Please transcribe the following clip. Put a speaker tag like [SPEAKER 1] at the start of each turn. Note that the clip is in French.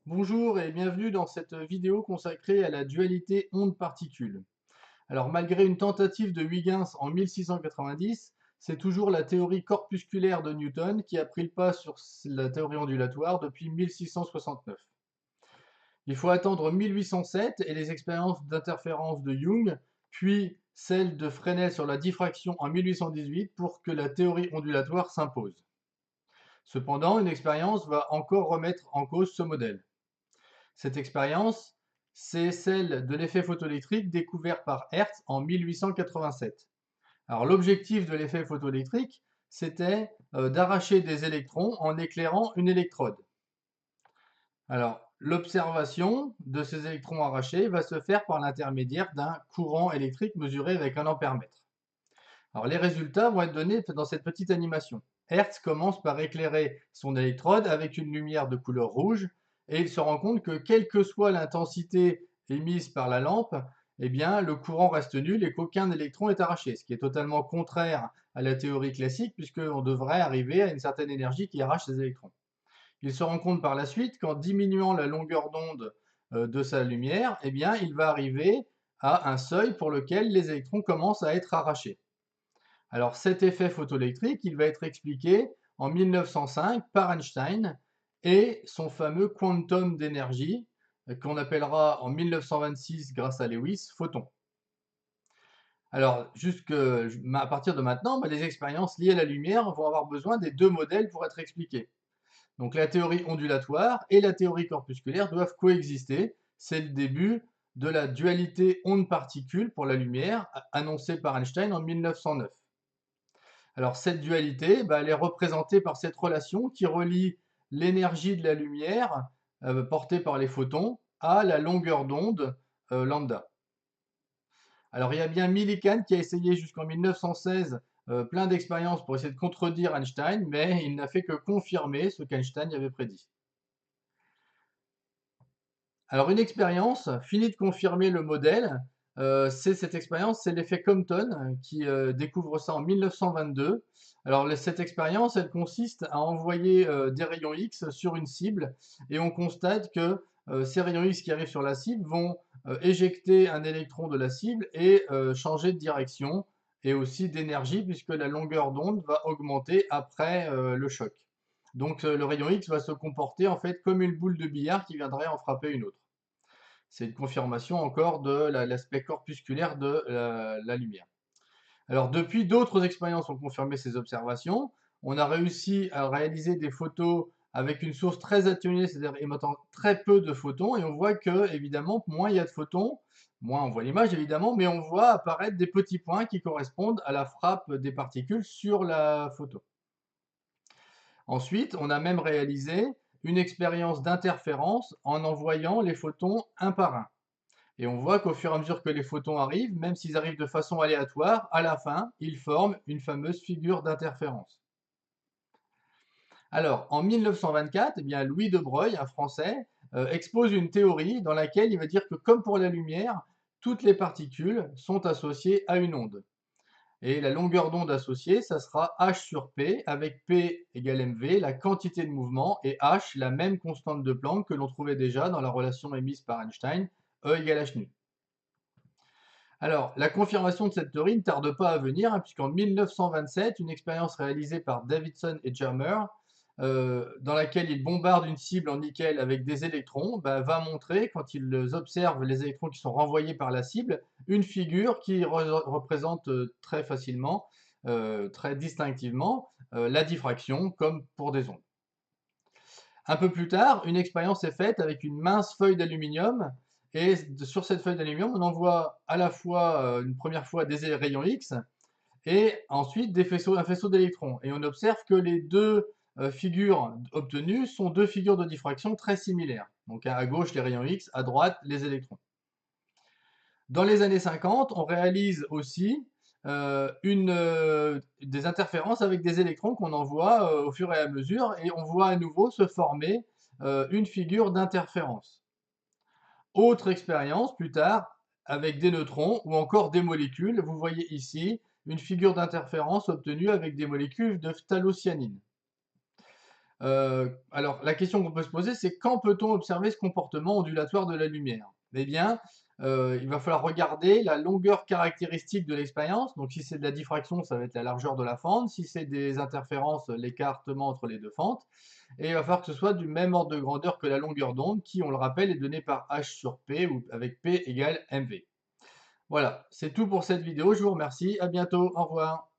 [SPEAKER 1] Bonjour et bienvenue dans cette vidéo consacrée à la dualité onde-particule. Alors malgré une tentative de Huygens en 1690, c'est toujours la théorie corpusculaire de Newton qui a pris le pas sur la théorie ondulatoire depuis 1669. Il faut attendre 1807 et les expériences d'interférence de Young, puis celle de Fresnel sur la diffraction en 1818 pour que la théorie ondulatoire s'impose. Cependant, une expérience va encore remettre en cause ce modèle. Cette expérience, c'est celle de l'effet photoélectrique découvert par Hertz en 1887. Alors l'objectif de l'effet photoélectrique, c'était d'arracher des électrons en éclairant une électrode. Alors l'observation de ces électrons arrachés va se faire par l'intermédiaire d'un courant électrique mesuré avec un ampèremètre. Alors les résultats vont être donnés dans cette petite animation. Hertz commence par éclairer son électrode avec une lumière de couleur rouge et il se rend compte que quelle que soit l'intensité émise par la lampe, eh bien, le courant reste nul et qu'aucun électron est arraché, ce qui est totalement contraire à la théorie classique puisqu'on devrait arriver à une certaine énergie qui arrache les électrons. Il se rend compte par la suite qu'en diminuant la longueur d'onde de sa lumière, eh bien, il va arriver à un seuil pour lequel les électrons commencent à être arrachés. Alors cet effet photoélectrique, il va être expliqué en 1905 par Einstein et son fameux quantum d'énergie qu'on appellera en 1926 grâce à Lewis photon. Alors à partir de maintenant, les expériences liées à la lumière vont avoir besoin des deux modèles pour être expliquées. Donc la théorie ondulatoire et la théorie corpusculaire doivent coexister. C'est le début de la dualité onde-particule pour la lumière annoncée par Einstein en 1909. Alors cette dualité, elle est représentée par cette relation qui relie l'énergie de la lumière portée par les photons à la longueur d'onde lambda. Alors il y a bien Millikan qui a essayé jusqu'en 1916 plein d'expériences pour essayer de contredire Einstein, mais il n'a fait que confirmer ce qu'Einstein avait prédit. Alors une expérience finit de confirmer le modèle, c'est cette expérience, c'est l'effet Compton qui découvre ça en 1922. Alors cette expérience, elle consiste à envoyer des rayons X sur une cible et on constate que ces rayons X qui arrivent sur la cible vont éjecter un électron de la cible et changer de direction et aussi d'énergie puisque la longueur d'onde va augmenter après le choc. Donc le rayon X va se comporter en fait comme une boule de billard qui viendrait en frapper une autre. C'est une confirmation encore de l'aspect corpusculaire de la lumière. Alors depuis, d'autres expériences ont confirmé ces observations. On a réussi à réaliser des photos avec une source très atténuée, c'est-à-dire émettant très peu de photons, et on voit que, évidemment, moins il y a de photons, moins on voit l'image, évidemment, mais on voit apparaître des petits points qui correspondent à la frappe des particules sur la photo. Ensuite, on a même réalisé une expérience d'interférence en envoyant les photons un par un. Et on voit qu'au fur et à mesure que les photons arrivent, même s'ils arrivent de façon aléatoire, à la fin, ils forment une fameuse figure d'interférence. Alors, en 1924, eh bien, Louis de Broglie, un Français, expose une théorie dans laquelle il va dire que, comme pour la lumière, toutes les particules sont associées à une onde. Et la longueur d'onde associée, ça sera h sur p, avec p égale mv, la quantité de mouvement, et h, la même constante de Planck que l'on trouvait déjà dans la relation émise par Einstein, E égale h nu. Alors, la confirmation de cette théorie ne tarde pas à venir, puisqu'en 1927, une expérience réalisée par Davidson et Germer, dans laquelle ils bombardent une cible en nickel avec des électrons, va montrer, quand ils observent les électrons qui sont renvoyés par la cible, une figure qui représente très facilement, très distinctivement, la diffraction, comme pour des ondes. Un peu plus tard, une expérience est faite avec une mince feuille d'aluminium et sur cette feuille d'aluminium, on envoie à la fois une première fois des rayons X et ensuite un faisceau d'électrons. Et on observe que les deux figures obtenues sont deux figures de diffraction très similaires. Donc à gauche les rayons X, à droite les électrons. Dans les années 50, on réalise aussi des interférences avec des électrons qu'on envoie au fur et à mesure, et on voit à nouveau se former une figure d'interférence. Autre expérience plus tard, avec des neutrons ou encore des molécules. Vous voyez ici une figure d'interférence obtenue avec des molécules de phthalocyanine. Alors, la question qu'on peut se poser, c'est quand peut-on observer ce comportement ondulatoire de la lumière? Eh bien, il va falloir regarder la longueur caractéristique de l'expérience. Donc, si c'est de la diffraction, ça va être la largeur de la fente. Si c'est des interférences, l'écartement entre les deux fentes. Et il va falloir que ce soit du même ordre de grandeur que la longueur d'onde, qui, on le rappelle, est donnée par h sur p, ou avec p égale mv. Voilà, c'est tout pour cette vidéo. Je vous remercie. À bientôt. Au revoir.